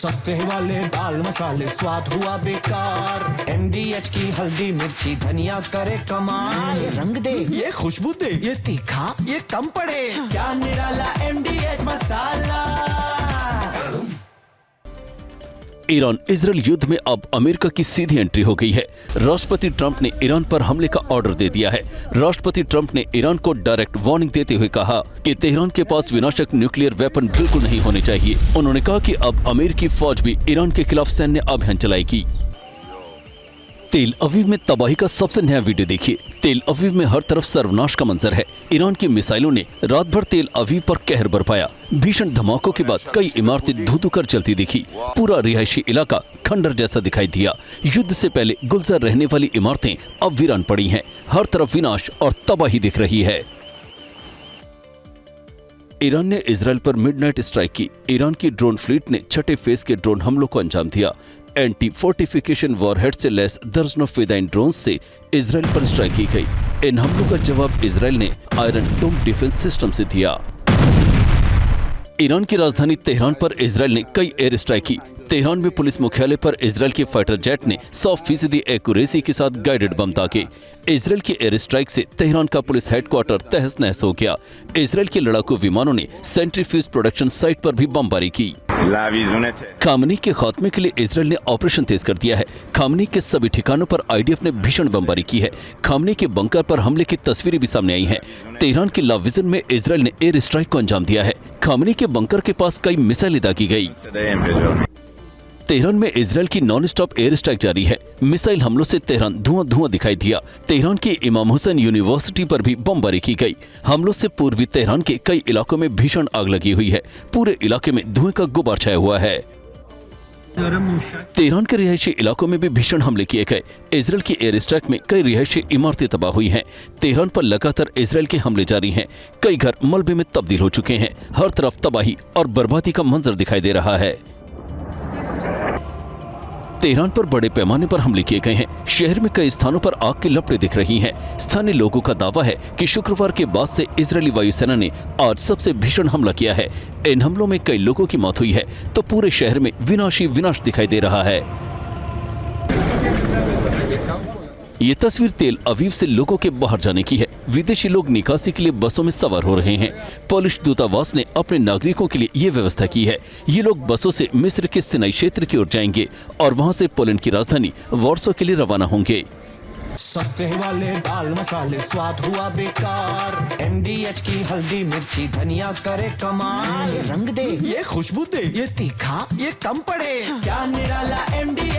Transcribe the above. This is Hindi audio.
सस्ते वाले दाल मसाले स्वाद हुआ बेकार। MDH की हल्दी मिर्ची धनिया करे कमाल। ये रंग दे, ये खुशबू दे, ये तीखा, ये कम पड़े। क्या निराला MDH मसाला। ईरान इजरायल युद्ध में अब अमेरिका की सीधी एंट्री हो गई है। राष्ट्रपति ट्रंप ने ईरान पर हमले का ऑर्डर दे दिया है। राष्ट्रपति ट्रंप ने ईरान को डायरेक्ट वार्निंग देते हुए कहा कि तेहरान के पास विनाशक न्यूक्लियर वेपन बिल्कुल नहीं होने चाहिए। उन्होंने कहा कि अब अमेरिकी फौज भी ईरान के खिलाफ सैन्य अभियान चलाएगी। तेल अवीव में तबाही का सबसे नया वीडियो देखिए। तेल अवीव में हर तरफ सर्वनाश का मंजर है। ईरान की मिसाइलों ने रात भर तेल अवीव पर कहर बरपाया। भीषण धमाकों के बाद कई इमारतें धू-धू कर जलती दिखी। पूरा रिहायशी इलाका खंडर जैसा दिखाई दिया। युद्ध से पहले गुलजार रहने वाली इमारतें अब वीरान पड़ी हैं। हर तरफ विनाश और तबाही दिख रही है। ईरान ने इजरायल पर मिडनाइट स्ट्राइक की। ईरान की ड्रोन फ्लीट ने छठे फेज के ड्रोन हमलों को अंजाम दिया। एंटी फोर्टिफिकेशन वॉरहेड से लैस दर्जनों फिदाइन ड्रोन से इजरायल पर स्ट्राइक की गई। इन हमलों का जवाब इजरायल ने आयरन डोम डिफेंस सिस्टम से दिया। ईरान की राजधानी तेहरान पर इजरायल ने कई एयर स्ट्राइक की। तेहरान में पुलिस मुख्यालय पर इजरायल के फाइटर जेट ने 100% एक्यूरेसी के साथ गाइडेड बम दागे। इजरायल की एयर स्ट्राइक से तेहरान का पुलिस हेडक्वार्टर तहस नहस हो गया। इजरायल के लड़ाकू विमानों ने सेंट्रीफ्यूज प्रोडक्शन साइट पर भी बमबारी की। खामनी के खात्मे के लिए इजरायल ने ऑपरेशन तेज कर दिया है। खामनी के सभी ठिकानों पर IDF ने भीषण बमबारी की है। खामनी के बंकर पर हमले की तस्वीरें भी सामने आई हैं। तेहरान के लाविजन में इजरायल ने एयर स्ट्राइक को अंजाम दिया है। खामनी के बंकर के पास कई मिसाइलें दागी गई। तेहरान में इजरायल की नॉन स्टॉप एयर स्ट्राइक जारी है। मिसाइल हमलों से तेहरान धुआं दिखाई दिया। तेहरान की इमाम हुसैन यूनिवर्सिटी पर भी बमबारी की गई। हमलों से पूर्वी तेहरान के कई इलाकों में भीषण आग लगी हुई है। पूरे इलाके में धुएं का गुबार छाया हुआ है। तेहरान के रिहायशी इलाकों में भी भीषण हमले किए गए। इजरायल की एयर स्ट्राइक में कई रिहायशी इमारतें तबाह हुई हैं। तेहरान पर लगातार इजरायल के हमले जारी हैं। कई घर मलबे में तब्दील हो चुके हैं। हर तरफ तबाही और बर्बादी का मंजर दिखाई दे रहा है। तेहरान पर बड़े पैमाने पर हमले किए गए हैं। शहर में कई स्थानों पर आग की लपटें दिख रही हैं। स्थानीय लोगों का दावा है कि शुक्रवार के बाद से इजरायली वायुसेना ने आज सबसे भीषण हमला किया है। इन हमलों में कई लोगों की मौत हुई है तो पूरे शहर में विनाश दिखाई दे रहा है। ये तस्वीर तेल अवीव से लोगों के बाहर जाने की है। विदेशी लोग निकासी के लिए बसों में सवार हो रहे हैं। पोलिश दूतावास ने अपने नागरिकों के लिए ये व्यवस्था की है। ये लोग बसों से मिस्र के सिनाई क्षेत्र की ओर जाएंगे और वहां से पोलैंड की राजधानी वॉर्सो के लिए रवाना होंगे। सस्ते वाले दाल मसाले स्वाद हुआ बेकार। MDH की हल्दी मिर्ची धनिया करे कमाल। ये रंग दे, ये खुशबू दे, ये तीखा, ये कम पड़े। क्या निराला MDH